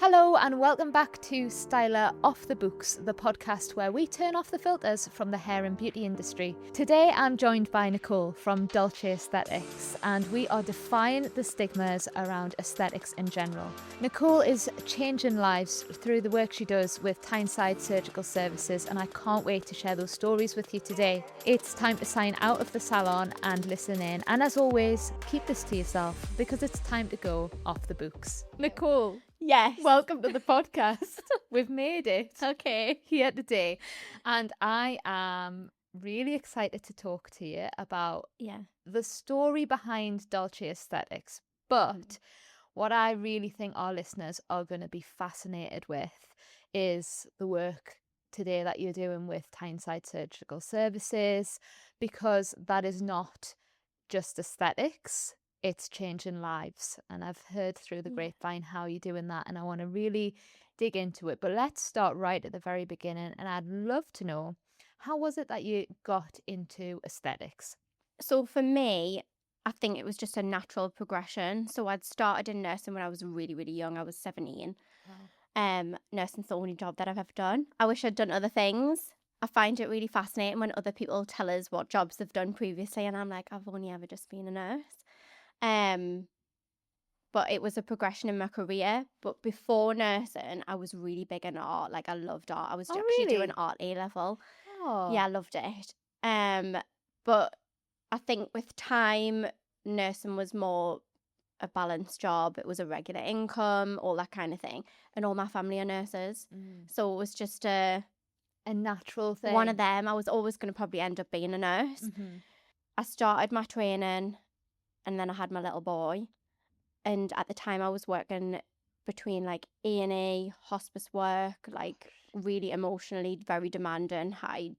Hello and welcome back to Styler Off the Books, the podcast where we turn off the filters from the hair and beauty industry. Today I'm joined by Nicole from Dolce Aesthetics, and we are defying the stigmas around aesthetics in general. Nicole is changing lives through the work she does with Tyneside Surgical Services, and I can't wait to share those stories with you today. It's time to sign out of the salon and listen in, and as always, keep this to yourself because it's time to go off the books. Nicole. Yes. Welcome to the podcast. We've made it. Okay. Here today. And I am really excited to talk to you about the story behind Dolce Aesthetics. But what I really think our listeners are going to be fascinated with is the work today that you're doing with Tyneside Surgical Services, because that is not just aesthetics. It's changing lives, and I've heard through the grapevine how you're doing that, and I want to really dig into it. But let's start right at the very beginning, and I'd love to know, how was it that you got into aesthetics? So for me, I think it was just a natural progression. So I'd started in nursing when I was really, really young. I was 17. Wow. Nursing's the only job that I've ever done. I wish I'd done other things. I find it really fascinating when other people tell us what jobs they've done previously, and I'm like, I've only ever just been a nurse. But it was a progression in my career. But before nursing, I was really big in art. Like, I loved art. I was actually doing art A-level. Oh. Yeah, I loved it. But I think with time, nursing was more a balanced job. It was a regular income, all that kind of thing. And all my family are nurses. So it was just a natural thing. One of them. I was always going to probably end up being a nurse. I started my training, and then I had my little boy. And at the time I was working between like A&E, hospice work, like really emotionally very demanding, high,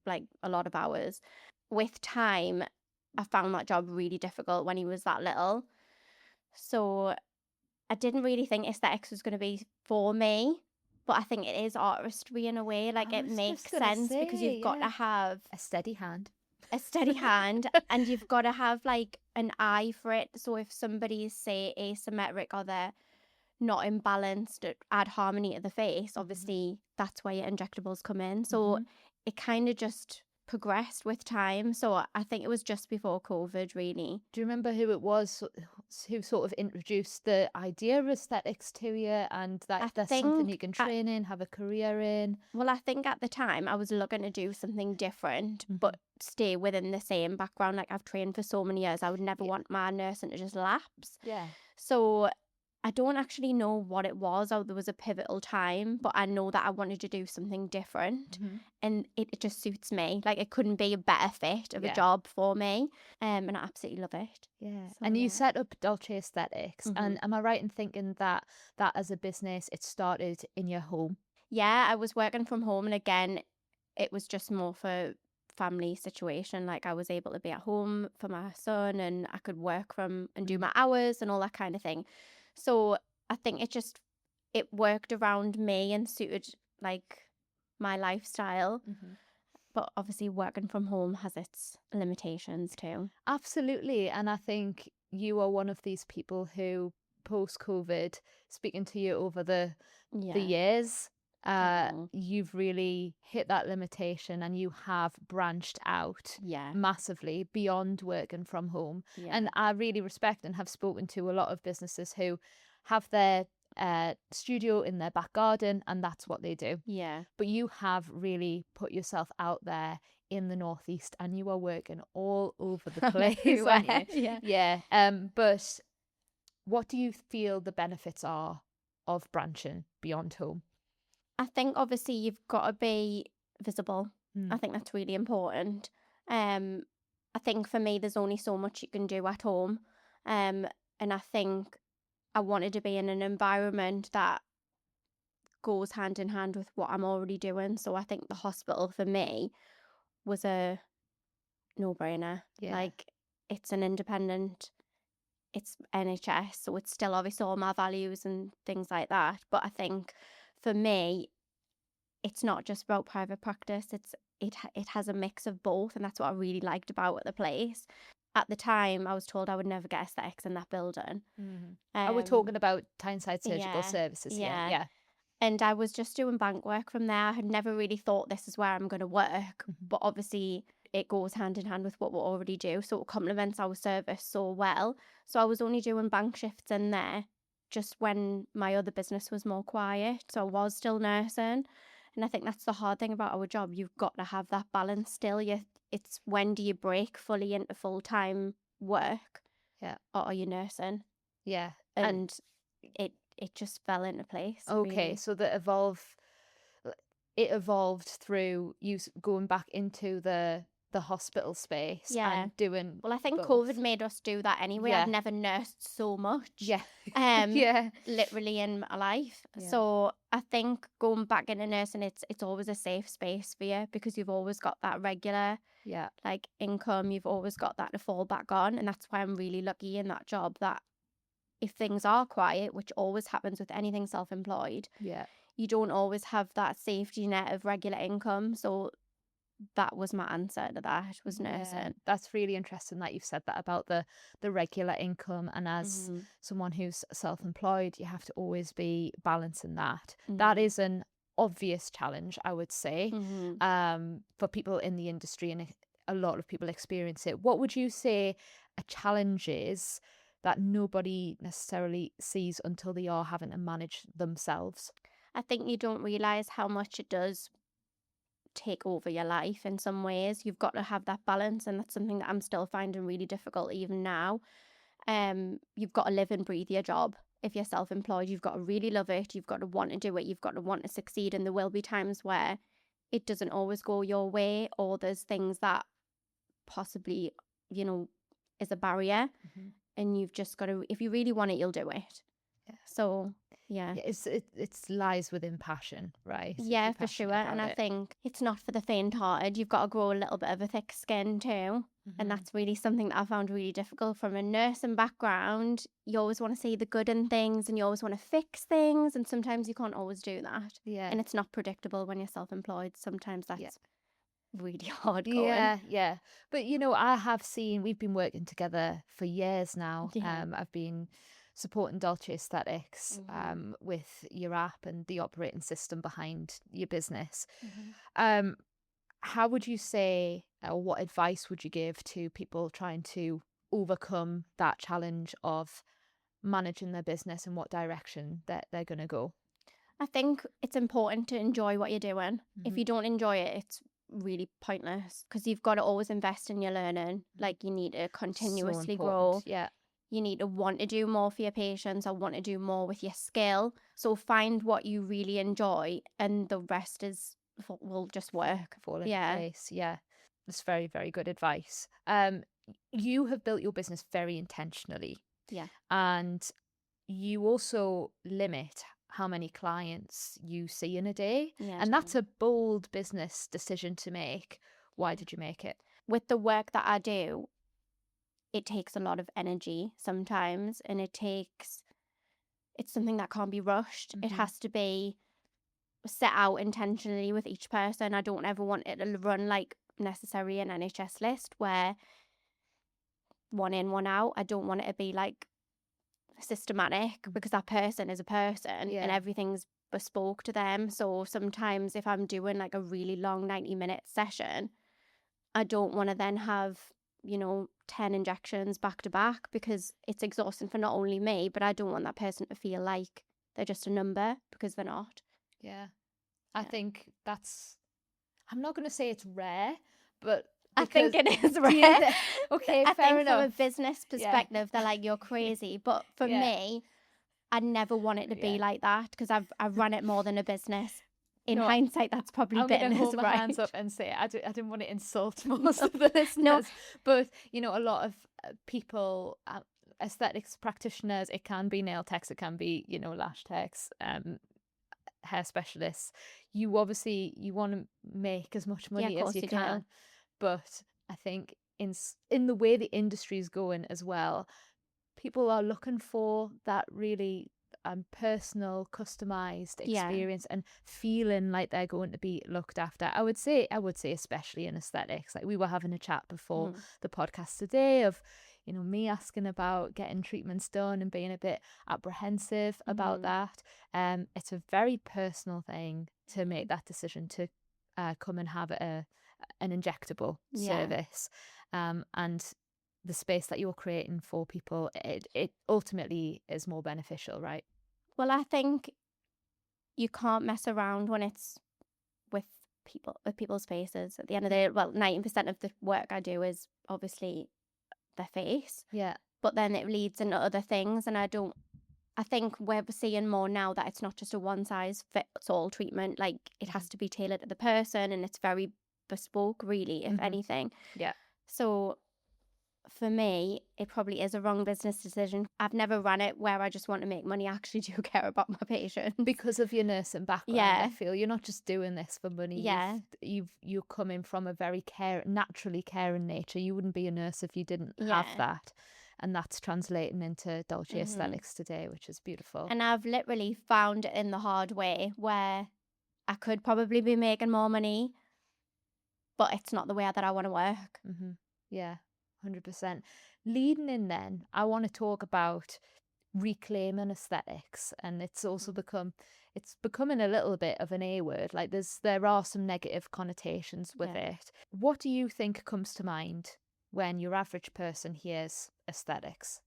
like a lot of hours. With time, I found that job really difficult when he was that little. So I didn't really think aesthetics was going to be for me, but I think it is artistry in a way. Like, it makes sense because you've got to have a steady hand. And you've got to have like an eye for it. So if somebody's, say, asymmetric or they're not imbalanced, add harmony to the face, obviously that's where your injectables come in. So it kind of just progressed with time. So I think it was just before COVID, really. Do you remember who it was who sort of introduced the idea of aesthetics to you, and that that's something you can train in, have a career in? Well, I think at the time I was looking to do something different, but stay within the same background. Like, I've trained for so many years, I would never want my nursing to just lapse. Yeah. So I don't actually know what it was, or there was a pivotal time, but I know that I wanted to do something different, and it just suits me. Like, it couldn't be a better fit of a job for me, and I absolutely love it. Yeah. So, and you set up Dolce Aesthetics, and am I right in thinking that as a business, it started in your home? Yeah, I was working from home, and again, it was just more for family situation. Like, I was able to be at home for my son, and I could work from and do my hours and all that kind of thing. So I think it worked around me and suited like my lifestyle. But obviously working from home has its limitations too. Absolutely. And I think you are one of these people who, post-COVID, speaking to you over the years, you've really hit that limitation, and you have branched out massively beyond working from home. And I really respect and have spoken to a lot of businesses who have their studio in their back garden, and that's what they do. But you have really put yourself out there in the Northeast, and you are working all over the place. Aren't you? But what do you feel the benefits are of branching beyond home? I think obviously you've got to be visible. I think that's really important. I think for me, there's only so much you can do at home. And I think I wanted to be in an environment that goes hand in hand with what I'm already doing. So I think the hospital for me was a no-brainer. Like, it's an independent, it's NHS, so it's still obviously all my values and things like that. But I think for me, it's not just about private practice. It has a mix of both, and that's what I really liked about the place. at the time I was told I would never get aesthetics in that building. And we're talking about Tyneside Surgical Yeah, Services here. yeah. Yeah. And I was just doing bank work from there. I had never really thought this is where I'm going to work, but obviously it goes hand in hand with what we already do. So it complements our service so well. So I was only doing bank shifts in there just when my other business was more quiet. So I was still nursing. And I think that's the hard thing about our job. You've got to have that balance still. It's when do you break fully into full-time work? Yeah. Or are you nursing? Yeah. And it just fell into place. Okay, really. so it evolved through you going back into the hospital space and doing. Well, I think both. COVID made us do that anyway. Yeah. I've never nursed so much. Yeah. Yeah. Literally in my life. Yeah. So I think going back into nursing, it's always a safe space for you because you've always got that regular like income. You've always got that to fall back on, and that's why I'm really lucky in that job that if things are quiet, which always happens with anything self-employed, you don't always have that safety net of regular income. So that was my answer to that, was nursing. Yeah, that's really interesting that you've said that about the regular income, and as someone who's self-employed, you have to always be balancing that. That is an obvious challenge, I would say, for people in the industry, and a lot of people experience it. What would you say a challenge is that nobody necessarily sees until they are having to manage themselves? I think you don't realise how much it does take over your life in some ways. You've got to have that balance, and that's something that I'm still finding really difficult even now. You've got to live and breathe your job. If you're self-employed, you've got to really love it. You've got to want to do it. You've got to want to succeed, and there will be times where it doesn't always go your way, or there's things that possibly, is a barrier, and you've just got to, if you really want it, you'll do it. So yeah, it's lies within passion, right? Yeah, for sure. And I think it's not for the faint-hearted. You've got to grow a little bit of a thick skin too. And that's really something that I found really difficult. From a nursing background, you always want to see the good in things, and you always want to fix things, and sometimes you can't always do that. And it's not predictable when you're self-employed. Sometimes that's really hard going. Yeah. But I have seen, we've been working together for years now. I've been supporting Dolce Aesthetics with your app and the operating system behind your business. How would you say, or what advice would you give to people trying to overcome that challenge of managing their business and what direction that they're going to go? I think it's important to enjoy what you're doing. If you don't enjoy it, it's really pointless, because you've got to always invest in your learning. Like, you need to continuously grow. You need to want to do more for your patients, or want to do more with your skill. So find what you really enjoy, and the rest will just work. Fall into place. Yeah, that's very, very good advice. You have built your business very intentionally. And you also limit how many clients you see in a day. And that's a bold business decision to make. Why did you make it? With the work that I do, it takes a lot of energy sometimes, and it's something that can't be rushed. It has to be set out intentionally with each person. I don't ever want it to run like necessarily an NHS list where one in, one out. I don't want it to be like systematic, because that person is a person and everything's bespoke to them. So sometimes if I'm doing like a really long 90-minute session, I don't want to then have 10 injections back to back, because it's exhausting for not only me, but I don't want that person to feel like they're just a number, because they're not. I think that's, I'm not going to say it's rare, but I think it is rare. Okay, I fair think enough. from a business perspective, they're like, you're crazy. But for me, I never want it to be like that, because I've run it more than a business. In hindsight, that's probably been I'm going to hold my hands up and say I didn't want to insult most of the listeners. But, a lot of people, aesthetics practitioners, it can be nail techs, it can be, lash techs, hair specialists. You obviously, you want to make as much money as you can. Do. But I think in the way the industry is going as well, people are looking for that really personal, customized Yeah. experience and feeling like they're going to be looked after. I would say especially in aesthetics. Like we were having a chat before the podcast today of, you know, me asking about getting treatments done and being a bit apprehensive about that. It's a very personal thing to make that decision to come and have an injectable service, and the space that you're creating for people, it ultimately is more beneficial, right? Well, I think you can't mess around when it's with people's faces. At the end of the day, well, 90% of the work I do is obviously their face. Yeah. But then it leads into other things, and I think we're seeing more now that it's not just a one size fits all treatment. Like it has to be tailored to the person, and it's very bespoke, really, if anything. Yeah. So for me, it probably is a wrong business decision. I've never run it where I just want to make money. I actually do care about my patients. Because of your nursing background, Yeah. I feel you're not just doing this for money. Yeah. You're coming from a very naturally caring nature. You wouldn't be a nurse if you didn't have that. And that's translating into Dolce Aesthetics today, which is beautiful. And I've literally found it in the hard way where I could probably be making more money, but it's not the way that I want to work. Yeah, 100%. Leading in then, I want to talk about reclaiming aesthetics, and it's also becoming a little bit of an A word. Like there are some negative connotations with it. What do you think comes to mind when your average person hears aesthetics?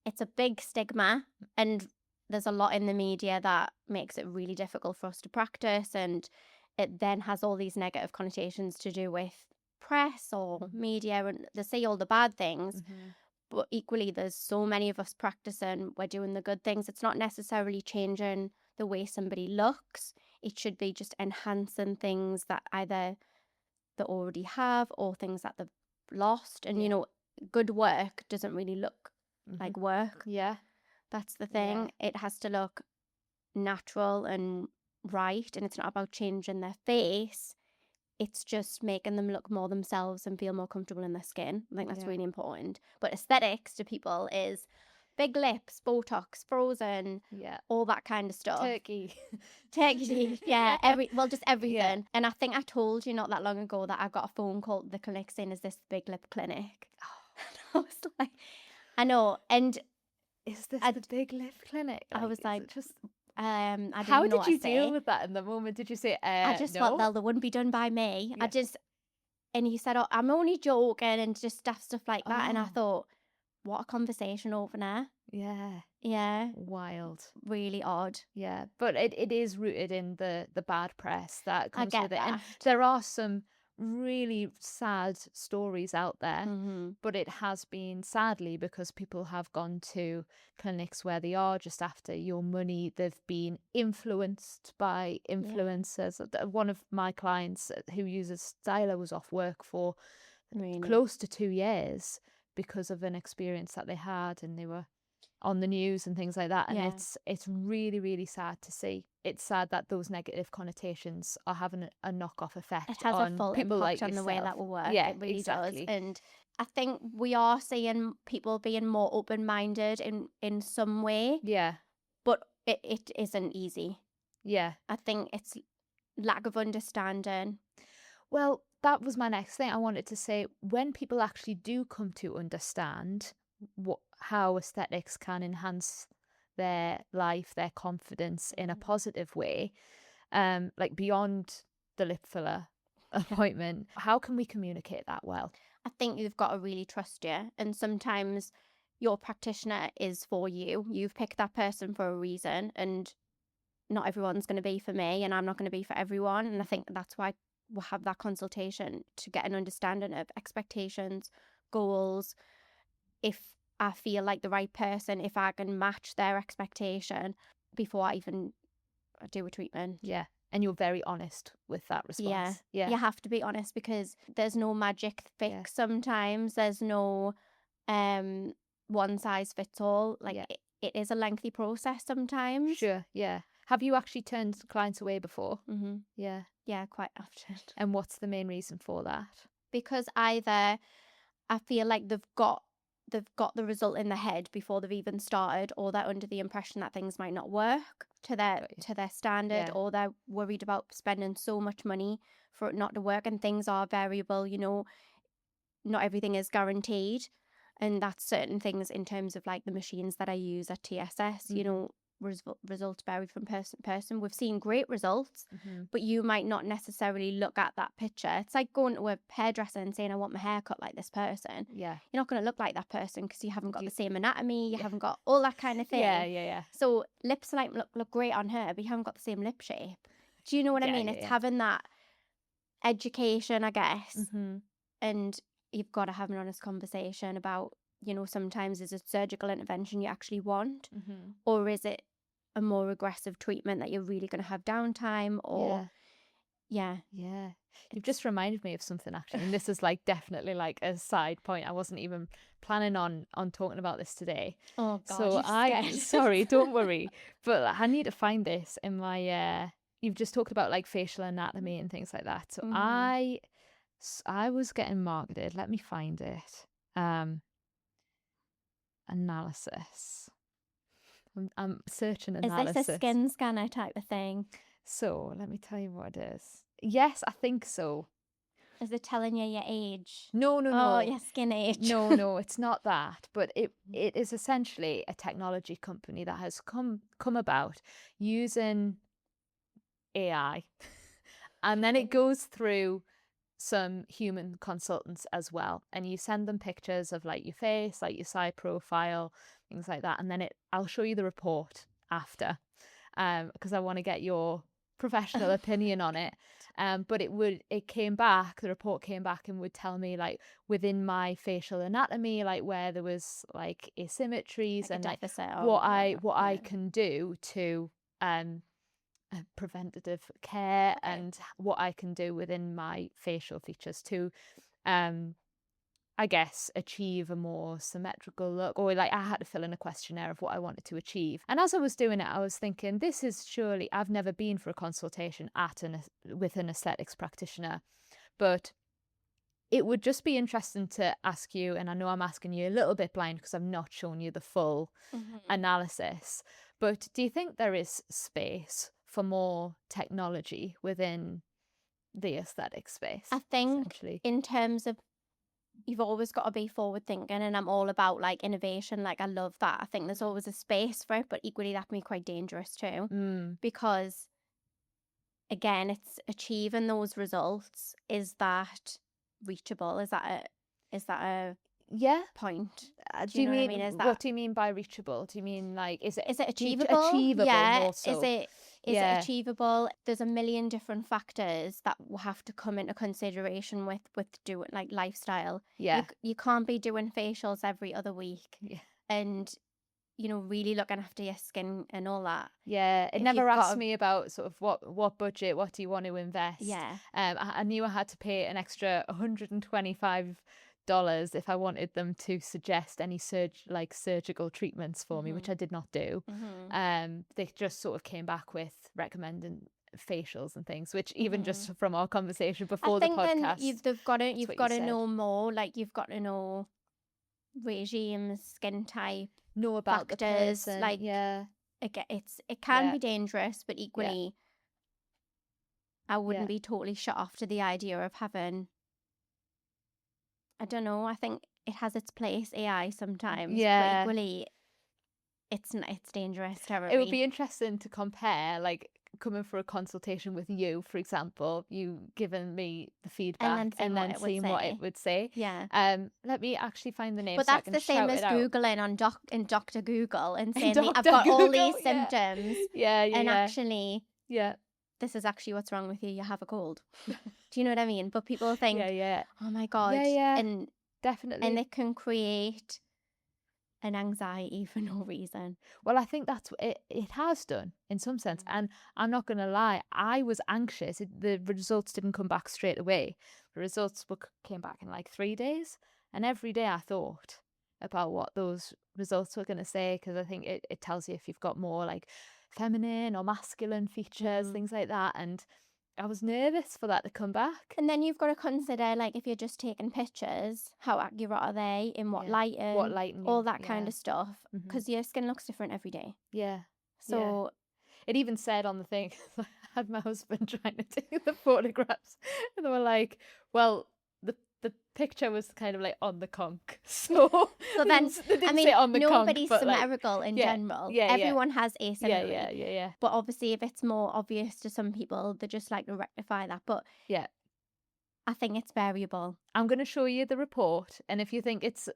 It's a big stigma, and there's a lot in the media that makes it really difficult for us to practice, and it then has all these negative connotations to do with press or media, and they say all the bad things. But equally, there's so many of us practicing, we're doing the good things. It's not necessarily changing the way somebody looks. It should be just enhancing things that either they already have or things that they've lost. And, you know, good work doesn't really look like work. Yeah. That's the thing. It has to look natural and right. And it's not about changing their face. It's just making them look more themselves and feel more comfortable in their skin. I think that's really important. But aesthetics to people is big lips, Botox, frozen, all that kind of stuff. Turkey teeth, just everything. And I think I told you not that long ago that I got a phone call at the clinic saying, "Is this the big lip clinic?" I was like, I know. And is this the big lip clinic? I was like, just how did you deal with that in the moment? Did you say, I just no? thought, well, they wouldn't be done by me. And he said, "Oh, I'm only joking," and just stuff like that. And I thought, what a conversation opener. Yeah. Wild. Really odd. Yeah. But it is rooted in the bad press that comes with it. That. And there are some really sad stories out there, but it has been, sadly, because people have gone to clinics where they are just after your money. They've been influenced by influencers. One of my clients who uses styler was off work for close to 2 years because of an experience that they had, and they were on the news and things like that. And it's really, really sad to see. It's sad that those negative connotations are having a knock-off effect. It has on a full people impact like on yourself. the way that will work. Yeah, it really exactly. does. And I think we are seeing people being more open-minded in some way. Yeah. But it isn't easy. Yeah. I think it's lack of understanding. Well, that was my next thing I wanted to say. When people actually do come to understand how aesthetics can enhance their life, their confidence in a positive way, like beyond the lip filler appointment, how can we communicate that well? I think you've got to really trust you. And sometimes your practitioner is for you. You've picked that person for a reason, and not everyone's going to be for me, and I'm not going to be for everyone. And I think that's why we'll have that consultation to get an understanding of expectations, goals. If I feel like the right person, if I can match their expectation before I even do a treatment. Yeah. And you're very honest with that response. Yeah. You have to be honest, because there's no magic fix sometimes. There's no one size fits all. Like it is a lengthy process sometimes. Sure, yeah. Have you actually turned clients away before? Yeah. Yeah, quite often. And what's the main reason for that? Because either I feel like they've got they've got the result in their head before they've even started, or they're under the impression that things might not work to their standard, Yeah. or they're worried about spending so much money for it not to work. And things are variable, you know, not everything is guaranteed, and that's certain things in terms of like the machines that I use at TSS, you know, results vary from person to person. We've seen great results, but you might not necessarily look at that picture. It's like going to a hairdresser and saying, I want my hair cut like this person. Yeah. You're not going to look like that person because you haven't got the same anatomy, you haven't got all that kind of thing. Yeah. So lips like look great on her, but you haven't got the same lip shape. Do you know what I mean? It's having that education, I guess, and you've got to have an honest conversation about, you know, sometimes is it surgical intervention you actually want, or is it a more aggressive treatment that you're really going to have downtime, or yeah. You've just reminded me of something, actually, and this is like definitely like a side point. I wasn't even planning on talking about this today. Oh God, so sorry, don't worry, but I need to find this in my you've just talked about like facial anatomy and things like that. So I was getting marketed, let me find it, analysis. I'm searching analysis. Is this a skin scanner type of thing? So let me tell you what it is. Yes, I think so. Is it telling you your age? No. Oh, your skin age. No, it's not that. But it is essentially a technology company that has come about using AI. And then it goes through some human consultants as well. And you send them pictures of like your face, like your side profile, things like that. And then I'll show you the report after, because I want to get your professional opinion on it. But the report came back and would tell me like within my facial anatomy, like where there was like asymmetries, like, and like what I can do to preventative care, and what I can do within my facial features to I guess achieve a more symmetrical look, or like I had to fill in a questionnaire of what I wanted to achieve. And as I was doing it, I was thinking, this is surely, I've never been for a consultation with an aesthetics practitioner, but it would just be interesting to ask you, and I know I'm asking you a little bit blind because I've not shown you the full analysis, but do you think there is space for more technology within the aesthetic space? I think in terms of, you've always got to be forward thinking, and I'm all about like innovation. Like I love that. I think there's always a space for it, but equally that can be quite dangerous too, because again, it's achieving those results. Is that reachable? Is that a point? Do you know mean, what I mean? what do you mean by reachable? Do you mean like is it achievable? Achievable, yeah. more so. Is it achievable? There's a million different factors that will have to come into consideration with doing like lifestyle. Yeah. You can't be doing facials every other week. Yeah. And you know, really looking after your skin and all that. Yeah, it never asked me about sort of what budget, what do you want to invest. Yeah. I knew I had to pay an extra $125 if I wanted them to suggest any surgical treatments for me, which I did not do. They just sort of came back with recommending facials and things, which even just from our conversation before the podcast, then you've got to know more. Like you've got to know regimes, skin type, know about factors. The person. Like it can be dangerous, but equally, I wouldn't be totally shut off to the idea of having. I don't know. I think it has its place, AI sometimes. Yeah. But equally, it's dangerous territory. It would be interesting to compare, like coming for a consultation with you, for example, you giving me the feedback and then seeing what it would say. Yeah. Let me actually find the name. But so that's I can the same as Googling in Dr. Google and saying I've got Google, all these symptoms. And actually, this is actually what's wrong with you. You have a cold. Do you know what I mean? But people think, oh my God. And definitely. And it can create an anxiety for no reason. Well, I think that's what it has done in some sense. And I'm not going to lie, I was anxious. The results didn't come back straight away. The results came back in like 3 days. And every day I thought about what those results were going to say, because I think it tells you if you've got more like feminine or masculine features, things like that. And I was nervous for that to come back. And then you've got to consider, like, if you're just taking pictures, how accurate are they, in what lighting, what lighting, all that kind of stuff, Mhm. because your skin looks different every day. Yeah. So it even said on the thing, I had my husband trying to take the photographs, and they were like, well, the picture was kind of like on the conch. So then, they didn't I mean, say on the nobody's conch, but like, symmetrical in general. yeah, Everyone has asymmetry. yeah. But obviously, if it's more obvious to some people, they just like to rectify that. But Yeah. I think it's variable. I'm going to show you the report, and if you think it's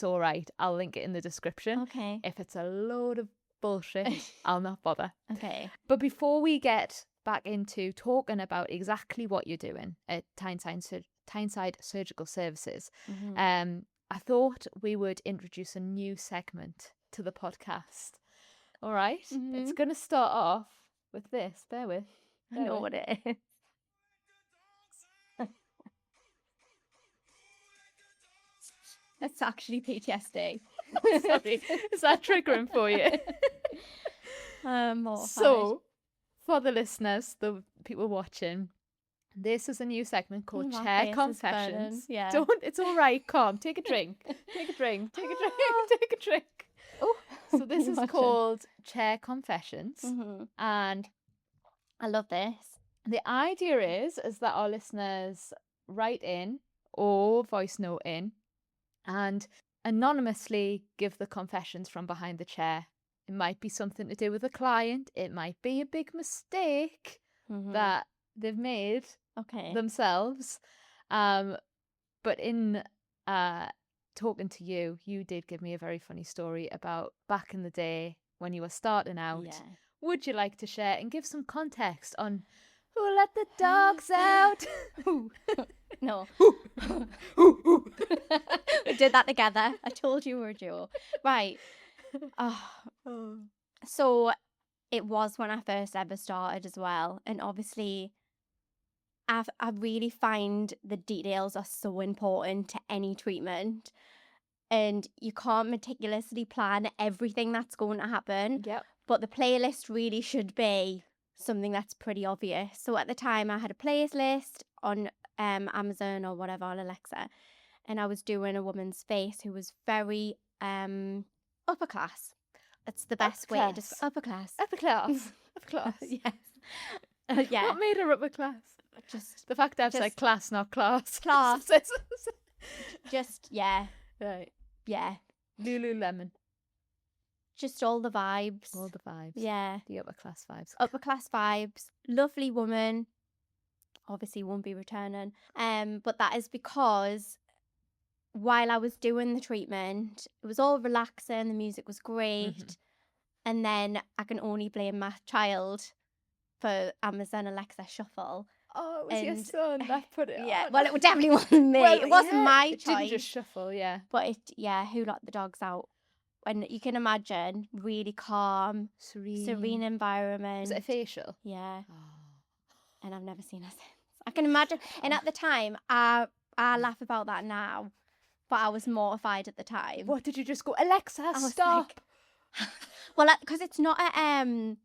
all right, I'll link it in the description. Okay. If it's a load of bullshit, I'll not bother. Okay. But before we get back into talking about exactly what you're doing at Tyneside Surgical Services, I thought we would introduce a new segment to the podcast. All right? It's going to start off with this. Bear with. I know what it is. That's actually PTSD. Sorry, is that triggering for you? So, for the listeners, the people watching, this is a new segment called Chair Confessions. Yeah. It's all right, calm. Take a drink. Take a drink. Take a drink. Take a drink. Oh, so this is called Chair Confessions, and I love this. The idea is that our listeners write in or voice note in and anonymously give the confessions from behind the chair. It might be something to do with a client. It might be a big mistake that they've made themselves. But in talking to you, you did give me a very funny story about back in the day when you were starting out. Yeah. Would you like to share and give some context on who let the dogs out? No. We did that together. I told you we were a duo. Right. So it was when I first ever started as well. And obviously, I really find the details are so important to any treatment. And you can't meticulously plan everything that's going to happen. Yep. But the playlist really should be something that's pretty obvious. So at the time, I had a playlist on Amazon or whatever, on Alexa. And I was doing a woman's face who was very upper class. That's the best way to describe upper class. Upper class. Upper class. Yes. Yeah. What made her upper class? Just the fact that I've said class, not class. Class. Just, yeah. Right. Yeah. Lululemon. Just all the vibes. All the vibes. Yeah. The upper class vibes. Upper class vibes. Lovely woman. Obviously won't be returning. But that is because while I was doing the treatment, it was all relaxing, the music was great. And then I can only blame my child for Amazon Alexa Shuffle. Oh, it was your son that put it on. Yeah, well, it definitely wasn't me. Well, it wasn't my choice. It didn't just shuffle, yeah. But who let the dogs out? And you can imagine, really calm, serene environment. Was it a facial? Yeah. Oh. And I've never seen her since. I can imagine. And at the time, I laugh about that now, but I was mortified at the time. What did you just go, Alexa, stop? Like, well, because it's not a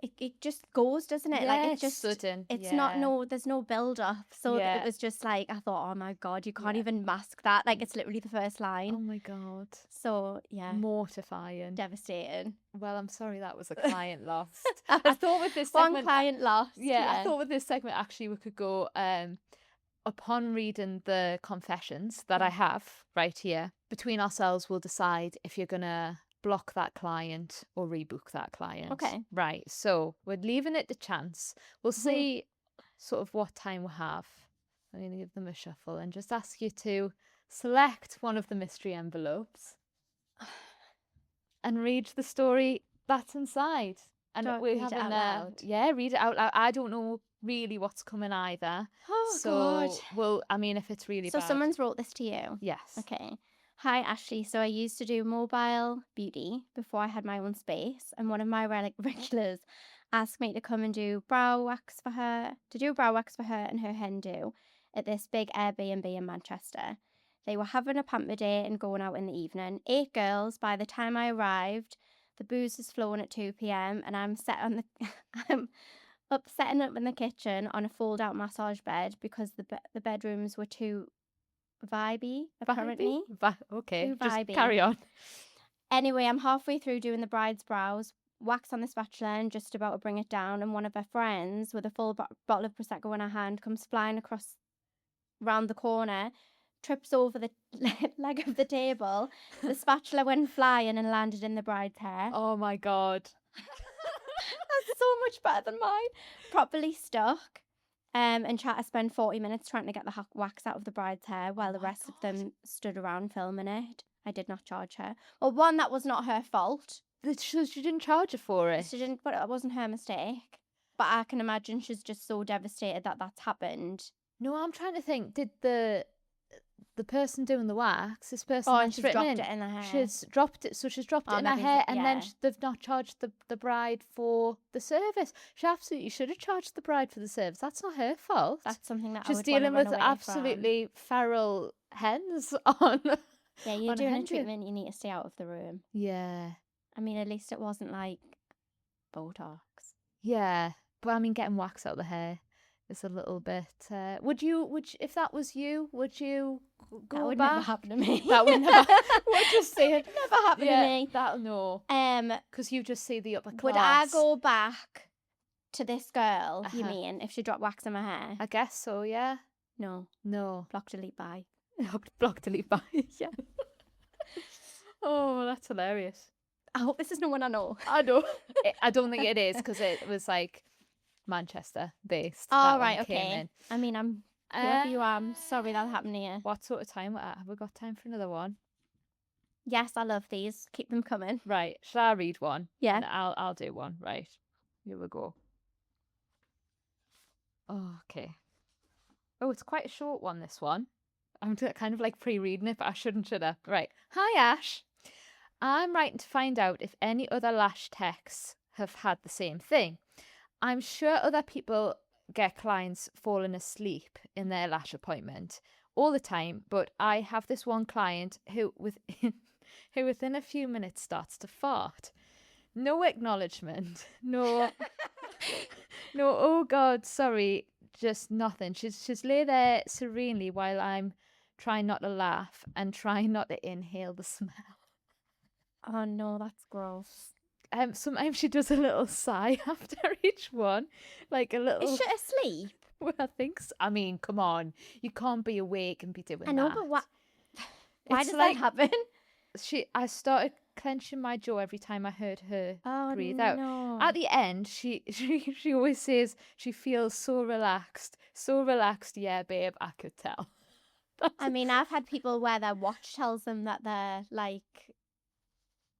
it just goes, doesn't it? Yeah, like it's just sudden. It's not there's no build up. So it was just like, I thought, oh my God, you can't even mask that. Like, it's literally the first line. Oh my God. So yeah. Mortifying. Devastating. Well, I'm sorry that was a client lost. I thought with this segment, one client lost. Yeah, I thought with this segment actually we could go upon reading the confessions that I have right here, between ourselves we'll decide if you're gonna block that client or rebook that client. Okay. Right. So we're leaving it to chance. We'll see sort of what time we have. I'm going to give them a shuffle and just ask you to select one of the mystery envelopes and read the story that's inside. And we're having read it out loud. I don't know really what's coming either. Oh, God. Well, I mean, if it's really bad. So someone's wrote this to you? Yes. Okay. Hi, Ashley. So I used to do mobile beauty before I had my own space, and one of my regulars asked me to come and do brow wax for her, and her hen do at this big Airbnb in Manchester. They were having a pamper day and going out in the evening. 8 girls. By the time I arrived, the booze was flowing at 2 p.m. and I'm sat on the setting up in the kitchen on a fold-out massage bed because the bedrooms were too vibey, apparently. Okay, Too just vibey. carry on. Anyway, I'm halfway through doing the bride's brows, wax on the spatula and just about to bring it down, and one of her friends with a full bottle of Prosecco in her hand comes flying across round the corner, trips over the leg of the table. The spatula went flying and landed in the bride's hair. Oh my God. That's so much better than mine. Properly stuck. And tried to spend 40 minutes trying to get the wax out of the bride's hair while the rest of them stood around filming it. I did not charge her. Well, one, that was not her fault. She didn't charge her for it. She didn't, but it wasn't her mistake. But I can imagine she's just so devastated that that's happened. No, I'm trying to think. Did the person doing the wax, this person and that's she's written dropped in, it in her hair. she's dropped it. So she's dropped it in her maybe hair, and then yeah. they've not charged the bride for the service. She absolutely should have charged the bride for the service. That's not her fault. That's something that she's I would dealing wanna with run away absolutely feral hens on. Yeah, you're on doing a hen do. treatment, you need to stay out of the room. Yeah. I mean, at least it wasn't like Botox. Yeah, but I mean, getting wax out of the hair is a little bit. Would you, if that was you, would you go That would back? never happen to me. That would never. We'll just say it. Never happen to me. That'll no. Because you just see the upper class. would I go back to this girl? You Uh-huh. mean if she dropped wax in my hair? I guess so. Yeah. No. Block, Delete, bye. delete by. Yeah. Oh, that's hilarious. I hope this is no one I know. I know. I don't think it is because it was like Manchester based. Oh, that right, one came okay. in. I mean, I'm whoever you are. I'm sorry that happened to you. What sort of time we're at? Have we got time for another one? Yes, I love these. Keep them coming. Right. Shall I read one? Yeah. And I'll do one. Right. Here we go. Oh, okay. Oh, it's quite a short one, this one. I'm kind of like pre-reading it, but I shouldn't, should I? Right. Hi, Ash. I'm writing to find out if any other lash techs have had the same thing. I'm sure other people get clients falling asleep in their lash appointment all the time, but I have this one client who within a few minutes starts to fart. No acknowledgement. No, no, oh God, sorry, just nothing. She's lay there serenely while I'm trying not to laugh and trying not to inhale the smell. Oh no, that's gross. Sometimes she does a little sigh after each one, like a little. Is she asleep? Well, I think so. I mean, come on, you can't be awake and be doing that. I know, but what? Why It's does like- that happen? I started clenching my jaw every time I heard her breathe out. No. At the end, she always says she feels so relaxed. Yeah, babe, I could tell. I mean, I've had people where their watch tells them that they're like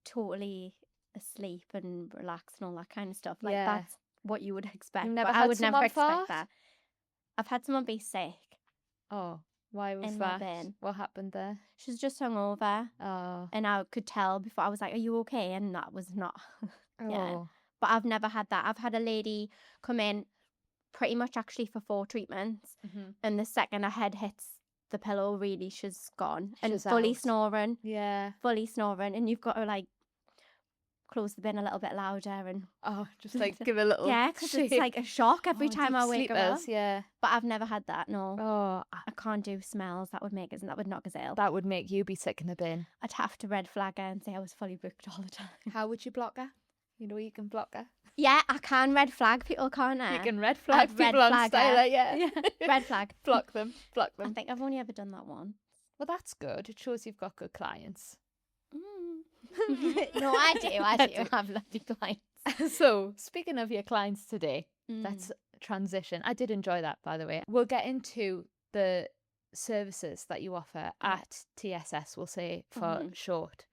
totally asleep and relaxed and all that kind of stuff. Like Yeah. that's what you would expect. You've never but had I would never someone expect fart? that. I've had someone be sick. Oh, why was In my that? bin. What happened there? She's just hungover, Oh, and I could tell before. I was like, "Are you okay?" And that was not. Yeah. oh, But I've never had that. I've had a lady come in pretty much actually for 4 treatments, mhm. and the second her head hits the pillow, really, she's gone. And She's fully out. snoring, Yeah. and you've got to like close the bin a little bit louder and Oh, just like give a little. yeah, because it's shake. like a shock every Oh, time deep I wake her up. sleepers, yeah. But I've never had that. No, Oh, I can't do smells. That would knock us ill. that would make you be sick in the bin. I'd have to red flag her and say I was fully booked all the time. How would you block her? You know you can block her. Yeah, I can red flag people, can't I? You can red flag I'd red people on flag her. Styler, yeah. Red flag. Block them. Block I them. think I've only ever done that one. Well, that's good. It shows you've got good clients. No, I do. I do have lovely clients. So, speaking of your clients today, Mm. let's transition. I did enjoy that, by the way. We'll get into the services that you offer at TSS, we'll say for short.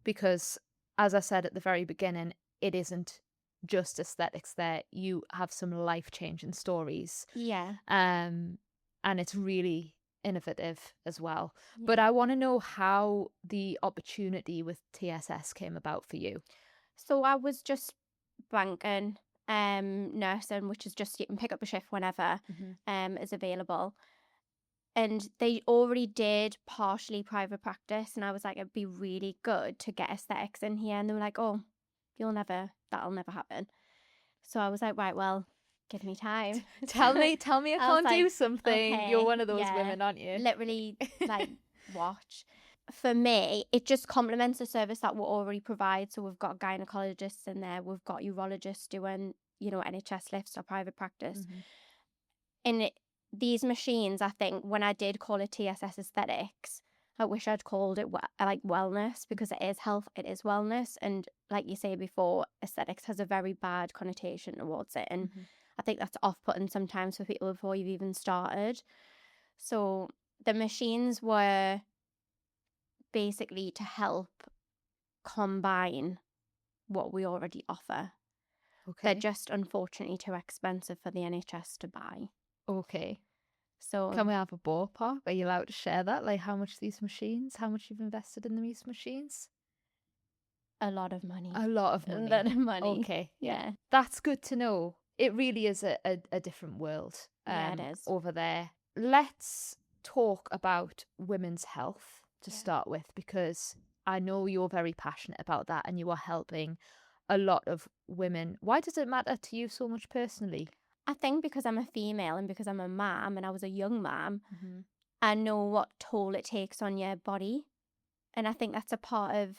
Because, as I said at the very beginning, it isn't just aesthetics there. You have some life-changing stories. Yeah. And it's really innovative as well. But I want to know how the opportunity with TSS came about for you. So I was just banking, nursing, which is just you can pick up a shift whenever is available. And they already did partially private practice, and I was like, it'd be really good to get aesthetics in here. And they were like, oh, that'll never happen. So I was like, right, well, give me time. Tell me I I was can't do like, something. You're okay, one of those yeah, women, aren't you? literally, like, watch. For me, it just complements the service that we already provide. So we've got gynecologists in there, we've got urologists doing, you know, NHS lifts or private practice. And these machines, I think, when I did call it TSS Aesthetics, I wish I'd called it like wellness, because it is health, it is wellness. And like you say before, aesthetics has a very bad connotation towards it. And I think that's off-putting sometimes for people before you've even started. So the machines were basically to help combine what we already offer. Okay. They're just unfortunately too expensive for the NHS to buy. Okay. So Can we have a ballpark? Are you allowed to share that? Like how much you've invested in these machines? a lot of money. A lot of money. A lot of money. Okay. Yeah. That's good to know. It really is a different world Yeah, it is. over there. Let's talk about women's health to start with, because I know you're very passionate about that and you are helping a lot of women. Why does it matter to you so much personally? I think because I'm a female and because I'm a mum and I was a young mum, I know what toll it takes on your body. And I think that's a part of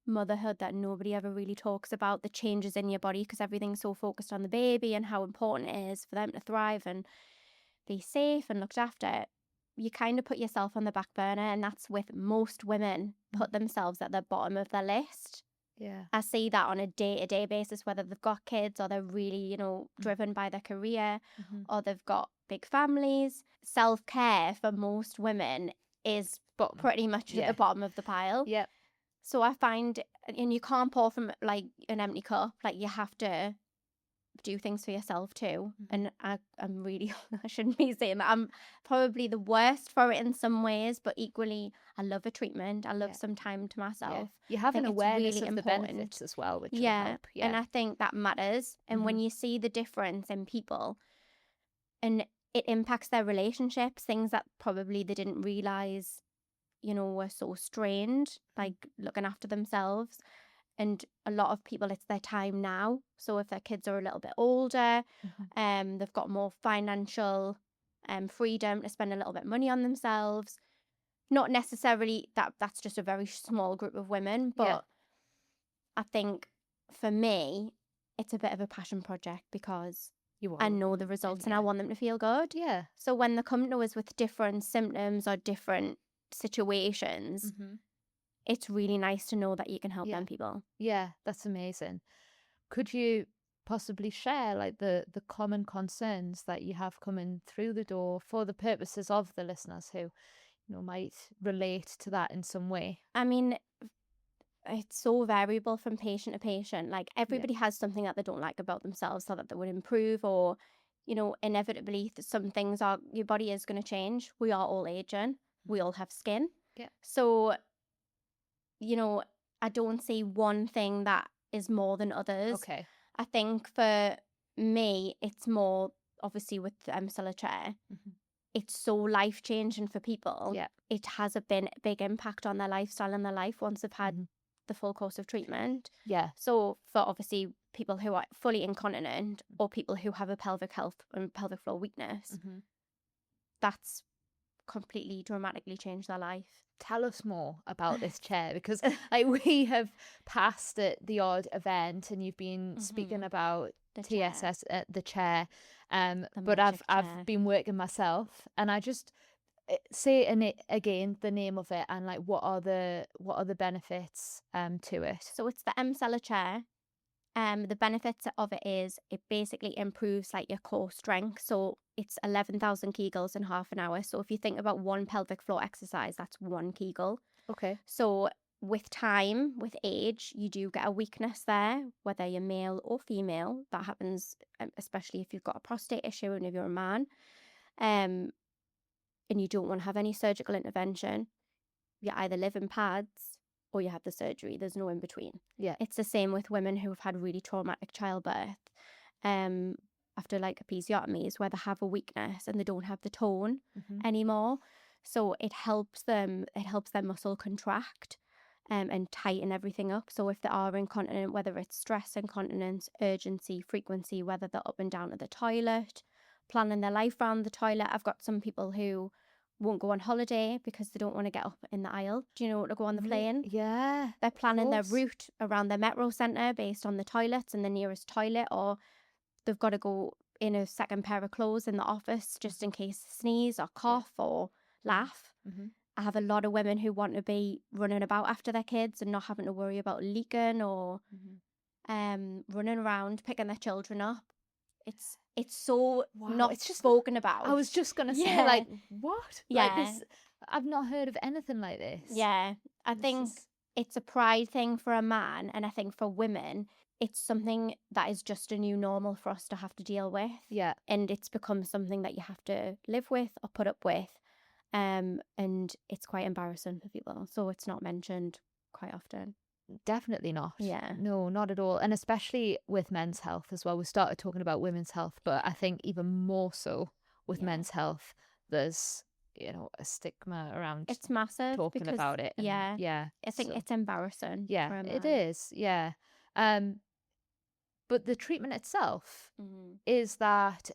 motherhood that nobody ever really talks about, the changes in your body, because everything's so focused on the baby and how important it is for them to thrive and be safe and looked after. You kind of put yourself on the back burner, and that's with most women put themselves at the bottom of their list. Yeah. I see that on a day-to-day basis, whether they've got kids or they're really, you know, driven by their career or they've got big families. Self-care for most women is pretty much at the bottom of the pile. Yeah. So I find, and you can't pour from like an empty cup, like you have to do things for yourself too. And I'm really, I shouldn't be saying that. I'm probably the worst for it in some ways, but equally, I love a treatment. I love some time to myself. You have an awareness really of the benefits as well, which will help. Yeah. And I think that matters. And when you see the difference in people and it impacts their relationships, things that probably they didn't realize, you know, were so strained, like looking after themselves. And a lot of people, it's their time now. So if their kids are a little bit older, they've got more financial freedom to spend a little bit of money on themselves. Not necessarily that's just a very small group of women, but I think for me, it's a bit of a passion project because I know the results and I want them to feel good. Yeah. So when they come to us with different symptoms or different situations, it's really nice to know that you can help them people. Yeah, that's amazing. Could you possibly share like the common concerns that you have coming through the door for the purposes of the listeners who, you know, might relate to that in some way? I mean, it's so variable from patient to patient. Like everybody has something that they don't like about themselves so that they would improve, or, you know, inevitably some things are, your body is going to change. We are all aging. We all have skin. Yeah. So, you know, I don't see one thing that is more than others. Okay. I think for me, it's more obviously with the chair. It's so life changing for people. Yeah. It has a big impact on their lifestyle and their life once they've had the full course of treatment. Yeah. So for obviously people who are fully incontinent or people who have a pelvic health and pelvic floor weakness, that's completely dramatically changed their life. Tell us more about this chair, because like we have passed at the odd event and you've been speaking about the TSS at the chair, but I've been working myself, and I just say again the name of it and like what are the benefits to it. So it's the Emceller chair. The benefits of it is it basically improves like your core strength. So it's 11,000 Kegels in half an hour. So if you think about one pelvic floor exercise, that's one Kegel. Okay. So with time, with age, you do get a weakness there, whether you're male or female. That happens, especially if you've got a prostate issue and if you're a man, and you don't want to have any surgical intervention. You either live in pads or you have the surgery. There's no in between. Yeah. It's the same with women who have had really traumatic childbirth, after like episiotomies, where they have a weakness and they don't have the tone anymore. So it helps their muscle contract. and tighten everything up. So if they are incontinent, whether it's stress incontinence, urgency, frequency, whether they're up and down at the toilet, planning their life around the toilet. I've got some people who won't go on holiday because they don't want to get up in the aisle, do you know, to go on the plane. Yeah. They're planning their route around their metro centre based on the toilets and the nearest toilet, or they've got to go in a second pair of clothes in the office just in case they sneeze or cough or laugh. I have a lot of women who want to be running about after their kids and not having to worry about leaking or running around picking their children up. It's so not it's just spoken about. I was just gonna say, like, what? Yeah. Like this, I've not heard of anything like this. Yeah. I think it's a pride thing for a man, and I think for women, it's something that is just a new normal for us to have to deal with. Yeah. And it's become something that you have to live with or put up with. And it's quite embarrassing for people. So it's not mentioned quite often. Definitely not. Yeah. No, not at all. And especially with men's health as well. We started talking about women's health, but I think even more so with men's health, there's, you know, a stigma around it's massive talking about it. And yeah. I think it's embarrassing. Yeah, for a man. it is. Yeah. But the treatment itself, is that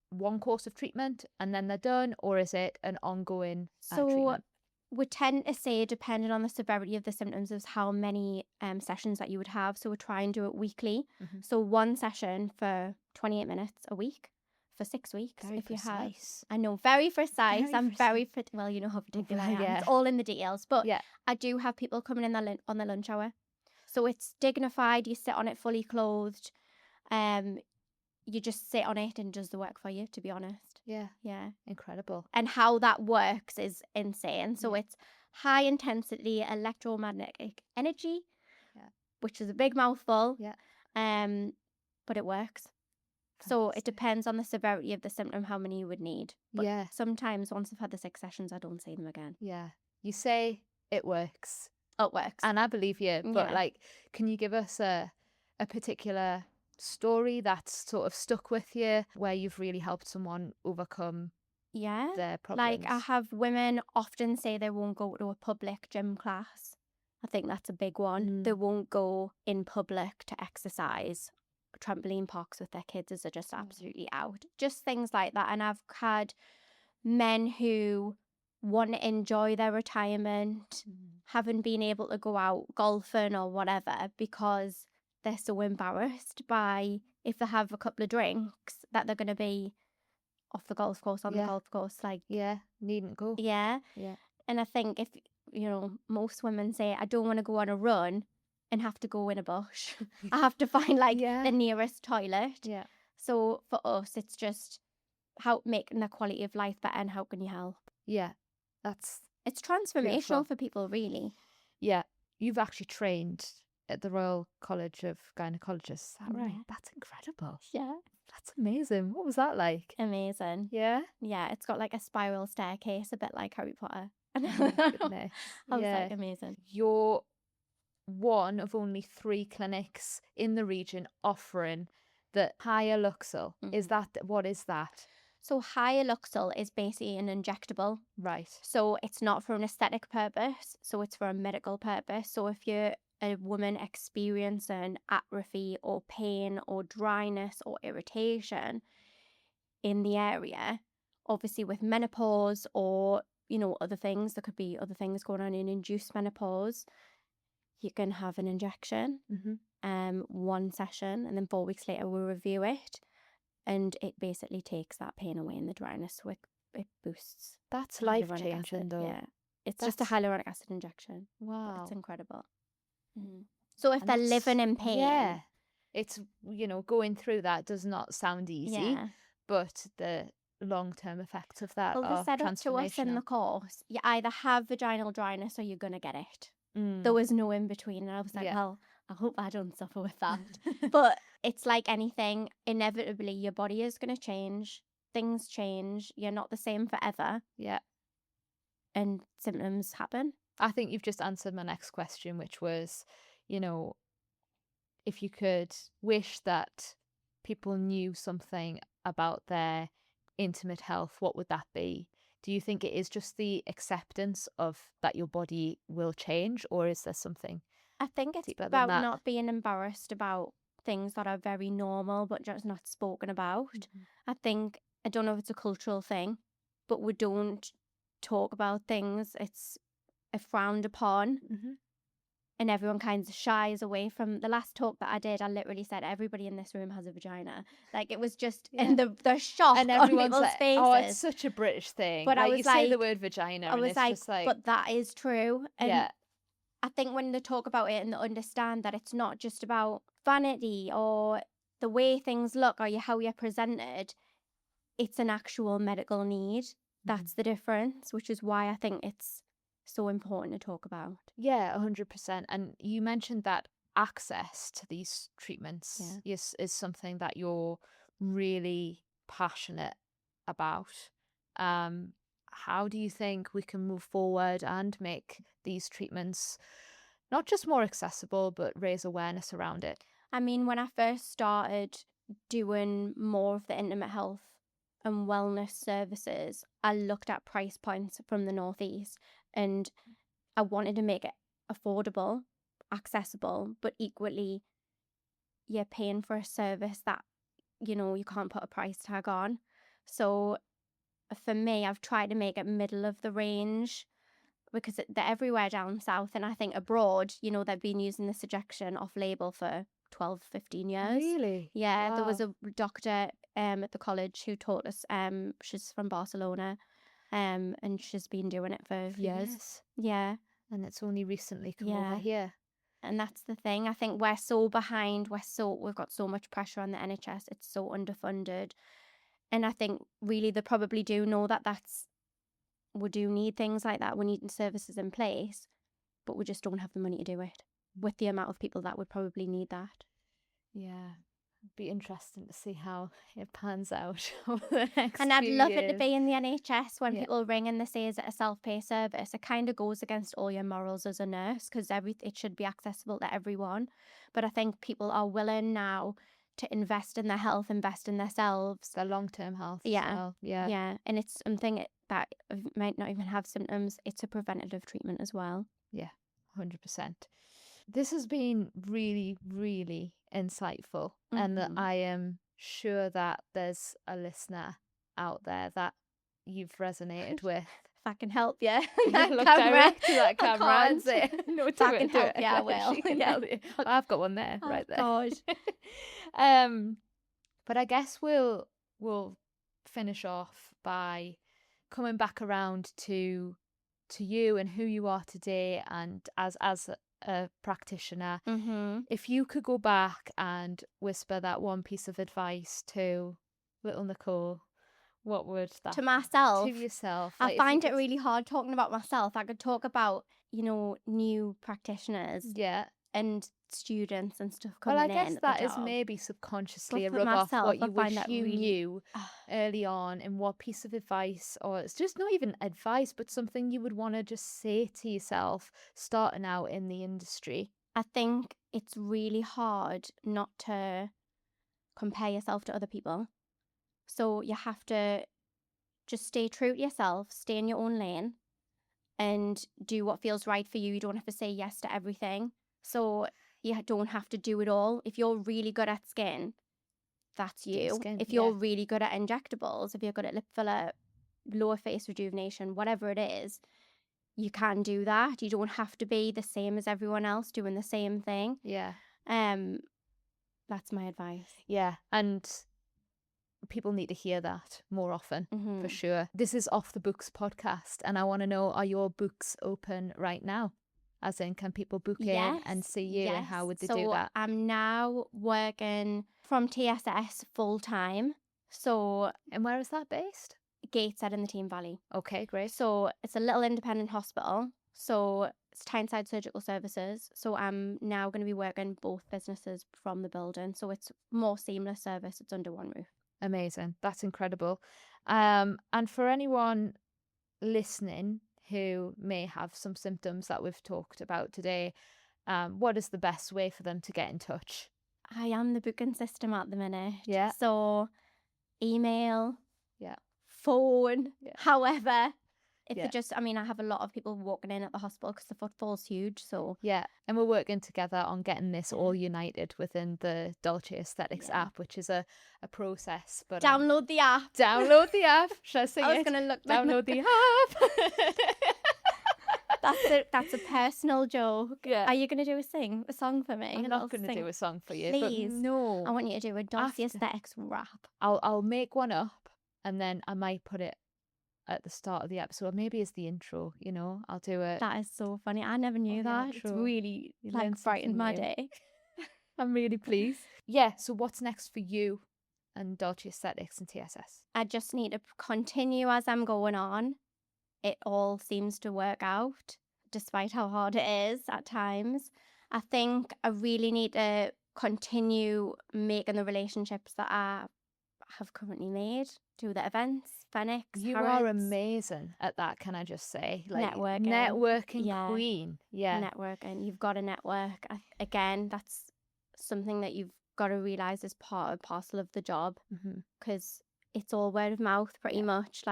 one course of treatment and then they're done, or is it an ongoing treatment? We tend to say, depending on the severity of the symptoms, is how many sessions that you would have. So we try and do it weekly. So one session for 28 minutes a week for 6 weeks. Very if precise. You have. I know, very precise. Very I'm precise. very well, you know how particular I am. Yeah. It's all in the details. But Yeah. I do have people coming in on the lunch hour. So it's dignified. You sit on it fully clothed. You just sit on it and does the work for you, to be honest. Yeah. Yeah. Incredible. And how that works is insane. So it's high intensity electromagnetic energy, which is a big mouthful. Yeah. But it works. So it depends on the severity of the symptom, how many you would need. But sometimes once I've had the 6 sessions, I don't see them again. Yeah. You say it works. It works. And I believe you. But like, can you give us a particular story that's sort of stuck with you where you've really helped someone overcome their problems? Like, I have women often say they won't go to a public gym class. I think that's a big one. They won't go in public to exercise. Trampoline parks with their kids are just absolutely out. Just things like that. And I've had men who want to enjoy their retirement, haven't been able to go out golfing or whatever because they're so embarrassed by, if they have a couple of drinks, that they're going to be off the golf course, on the golf course. Like, needn't go. Yeah. And I think if, you know, most women say, I don't want to go on a run and have to go in a bush. I have to find like the nearest toilet. Yeah. So for us, it's just how making the quality of life better and how can you help? Yeah. It's transformational beautiful. for people, really. Yeah. You've actually trained at the Royal College of Gynecologists. Is that right? That's incredible. Yeah. That's amazing. What was that like? Amazing. Yeah? Yeah, it's got like a spiral staircase, a bit like Harry Potter. Oh my goodness. I was like, amazing. You're one of only 3 clinics in the region offering the Hyluxal. What is that? So Hyluxal is basically an injectable. Right. So it's not for an aesthetic purpose. So it's for a medical purpose. So if you're a woman experiencing atrophy or pain or dryness or irritation in the area, obviously with menopause or, you know, other things, there could be other things going on in induced menopause, you can have an injection, one session, and then 4 weeks later we'll review it, and it basically takes that pain away and the dryness. So it boosts. That's life-changing though. Yeah. It's just a hyaluronic acid injection. Wow. It's incredible. So if they're living in pain, it's, you know, going through that does not sound easy, but the long-term effects of that are they said up to us in the course, you either have vaginal dryness or you're going to get it. There was no in between, and I was like, well, I hope I don't suffer with that. But it's like anything, inevitably your body is going to change, things change, you're not the same forever. Yeah. And symptoms happen. I think you've just answered my next question, which was, you know, if you could wish that people knew something about their intimate health, what would that be? Do you think it is just the acceptance of that your body will change, or is there something I think it's deeper than about that? not being embarrassed about things that are very normal but just not spoken about. I think, I don't know if it's a cultural thing, but we don't talk about things. It's frowned upon. And everyone kind of shies away from. The last talk that I did, I literally said everybody in this room has a vagina. Like, it was just, and the shock And on everyone's people's like, faces. oh, it's such a British thing. But like, I was you say the like- word vagina, I and was it's like, just like, but that is true. And yeah, I think when they talk about it and they understand that it's not just about vanity or the way things look or how you're presented, it's an actual medical need. That's the difference, which is why I think it's so important to talk about. yeah, 100%. And you mentioned that access to these treatments is something that you're really passionate about. How do you think we can move forward and make these treatments not just more accessible, but raise awareness around it? I mean, when I first started doing more of the intimate health and wellness services, I looked at price points from the Northeast and I wanted to make it affordable, accessible, but equally you're paying for a service that, you can't put a price tag on. So for me, I've tried to make it middle of the range because they're everywhere down south. And I think abroad, they've been using this ejection off label for 12, 15 years. Really? Yeah, Wow. there was a doctor at the college who taught us. She's from Barcelona, and she's been doing it for years. Yeah. And it's only recently come over here. And that's the thing. I think we're so behind. We've got so much pressure on the NHS. It's so underfunded. And I think really they probably do know that we do need things like that. We need services in place, but we just don't have the money to do it with the amount of people that would probably need that. Yeah. It'd be interesting to see how it pans out over the next And I'd few love years. it to be in the NHS when people ring and they say, is it a self-pay service? It kind of goes against all your morals as a nurse because it should be accessible to everyone. But I think people are willing now to invest in their health, invest in themselves. Their long-term health as well. Yeah. Yeah. And it's something that might not even have symptoms. It's a preventative treatment as well. Yeah, 100%. This has been really, really insightful. And I am sure that there's a listener out there that you've resonated with. If I can help you. Look direct to that camera and say, no, if I can help you, I will. She can help you. I've got one there, right there. God. But I guess we'll finish off by coming back around to you and who you are today, and as a practitioner. If you could go back and whisper that one piece of advice to little Nicole, what would that to myself? To yourself. I find it really hard talking about myself. I could talk about, new practitioners. Yeah. And students and stuff coming in. Well, I guess that is maybe subconsciously a rub off what you wish you knew early on, and what piece of advice, or it's just not even advice, but something you would want to just say to yourself starting out in the industry. I think it's really hard not to compare yourself to other people. So you have to just stay true to yourself, stay in your own lane, and do what feels right for you. You don't have to say yes to everything. So you don't have to do it all. If you're really good at skin, that's you. If you're really good at injectables, if you're good at lip filler, lower face rejuvenation, whatever it is, you can do that. You don't have to be the same as everyone else doing the same thing. Yeah. That's my advice. Yeah. And people need to hear that more often, for sure. This is Off the Books podcast, and I want to know, are your books open right now? As in, can people book in and see you, and how would they do that? So I'm now working from TSS full time. So, and where is that based? Gateshead in the Team Valley. Okay, great. So it's a little independent hospital. So it's Tyneside Surgical Services. So I'm now going to be working both businesses from the building. So it's more seamless service. It's under one roof. Amazing. That's incredible. And for anyone listening who may have some symptoms that we've talked about today, what is the best way for them to get in touch? I am the booking system at the minute. Yeah. So email, phone. Yeah. However, if Yeah. they just, I mean, I have a lot of people walking in at the hospital because the footfall's huge. So Yeah, and we're working together on getting this all united within the Dolce Aesthetics app, which is a process. But download the app. Download the app. Shall I sing I was it? going to look Download the app. That's a personal joke. Yeah. Are you going to do a song for me? I'm not going to do a song for you. Please. But no. I want you to do a Dolce Aesthetics rap. I'll make one up and then I might put it at the start of the episode. Maybe as the intro, you know. I'll do it. That is so funny. I never knew that. It's really brightened my day. I'm really pleased. Yeah, so what's next for you and Dolce Aesthetics and TSS? I just need to continue as I'm going on. It all seems to work out, despite how hard it is at times. I think I really need to continue making the relationships that I have currently made, do the events, Phoenix, You Harrods. are amazing at that, can I just say? Networking queen. Yeah. Networking. You've got to network. Again, that's something that you've got to realise is part and parcel of the job, because it's all word of mouth pretty much.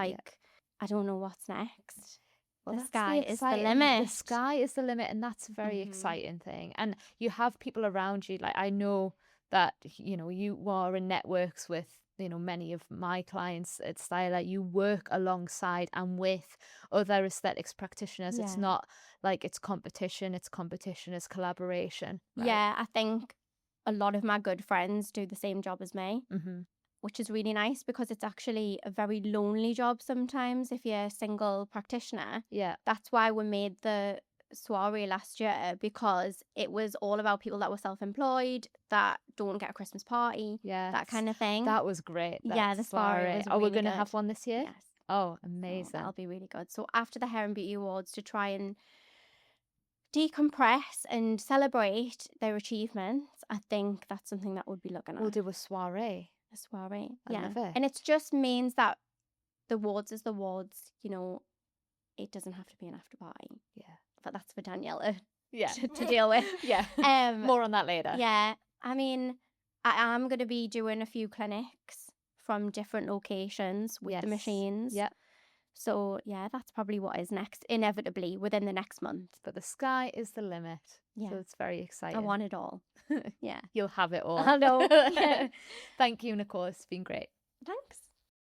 I don't know what's next. Well, the sky is the limit. The sky is the limit, and that's a very exciting thing. And you have people around you. Like, I know that, you know, you are in networks with, you know, many of my clients at Styler. You work alongside and with other aesthetics practitioners. It's not like it's competition. It's collaboration. Right? Yeah, I think a lot of my good friends do the same job as me. Which is really nice, because it's actually a very lonely job sometimes if you're a single practitioner. Yeah. That's why we made the soiree last year, because it was all about people that were self-employed, that don't get a Christmas party, that kind of thing. That was great. The soiree was really we're going to good. have one this year? Yes. Oh, amazing. So that'll be really good. So after the Hair and Beauty Awards, to try and decompress and celebrate their achievements, I think that's something that we'll be looking at. We'll do a soiree. A soiree. I love it. And it just means that the awards is the awards, you know, it doesn't have to be an after party. Yeah. But that's for Daniela yeah. to deal with. Yeah. More on that later. Yeah. I mean, I am going to be doing a few clinics from different locations with the machines. Yeah. So, yeah, that's probably what is next, inevitably, within the next month. But the sky is the limit. Yeah. So it's very exciting. I want it all. Yeah. You'll have it all. I know. Thank you, Nicole. It's been great. Thanks.